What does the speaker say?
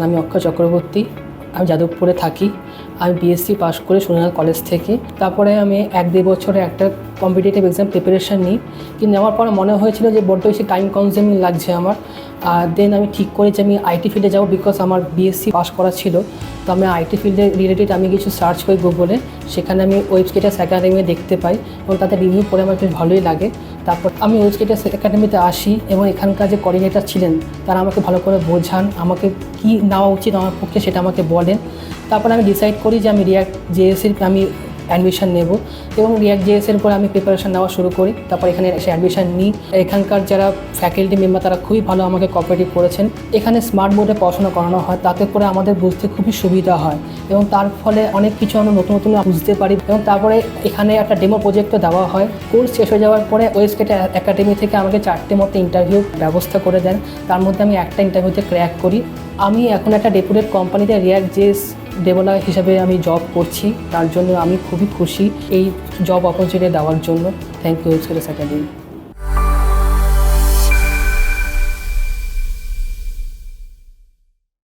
আমি অক্ষয় চক্রবর্তী, আমি যাদবপুরে থাকি। আমি বিএসসি পাস করে সোনাল কলেজ থেকে। তারপরে আমি 1-2 বছরে একটা কম্পিটিটিভ এক্সাম প্রিপারেশান নিই, কিন্তু নেওয়ার পর মনে হয়েছিল যে বড্ড বেশি টাইম কনজিউমিং লাগছে আমার। আর দেন আমি ঠিক করি যে আমি আইটি ফিল্ডে যাবো, বিকজ আমার বিএসসি পাস করা ছিল। তো আমি আইটি ফিল্ডে রিলেটেড আমি কিছু সার্চ করি গুগলে, সেখানে আমি ওয়েবস্কিটার্স একাডেমি দেখতে পাই এবং তাদের রিভিউ পড়ে আমার বেশ ভালোই লাগে। তারপর আমি ওয়েবস্কিটার্স একাডেমিতে আসি এবং এখানকার যে কোঅর্ডিনেটর ছিলেন তারা আমাকে ভালো করে বোঝান, আমাকে কী নেওয়া উচিত আমার পক্ষে সেটা আমাকে বলেন। তারপর আমি ডিসাইড করি যে আমি রিয়াক্ট জেএসের আমি অ্যাডমিশন নেব এবং রিয়াক্ট জেএসের উপর আমি প্রিপারেশান নেওয়া শুরু করি। তারপর এখানে এসে অ্যাডমিশন নিই। এখানকার যারা ফ্যাকাল্টি মেম্বার তারা খুবই ভালো আমাকে কোঅপারেটিভ করেছেন। এখানে স্মার্ট বোর্ডে পড়াশোনা করানো হয়, তাতে করে আমাদের বুঝতে খুবই সুবিধা হয় এবং তার ফলে অনেক কিছু আমরা নতুন নতুন বুঝতে পারি। এবং তারপরে এখানে একটা ডেমো প্রজেক্টও দেওয়া হয়। কোর্স শেষ হয়ে যাওয়ার পরে ওয়েবস্কিটার একাডেমি থেকে আমাকে 4টে মতো ইন্টারভিউ ব্যবস্থা করে দেন। তার মধ্যে আমি একটা ইন্টারভিউতে ক্র্যাক করি। আমি এখন একটা রেপুটেড কোম্পানিতে রিয়াক্ট জেএস ডেভেলপার হিসাবে আমি জব করছি, তার জন্য আমি খুবই খুশি এই জব অপরচুনিটি দেওয়ার জন্য। Thank you Webskitters academy.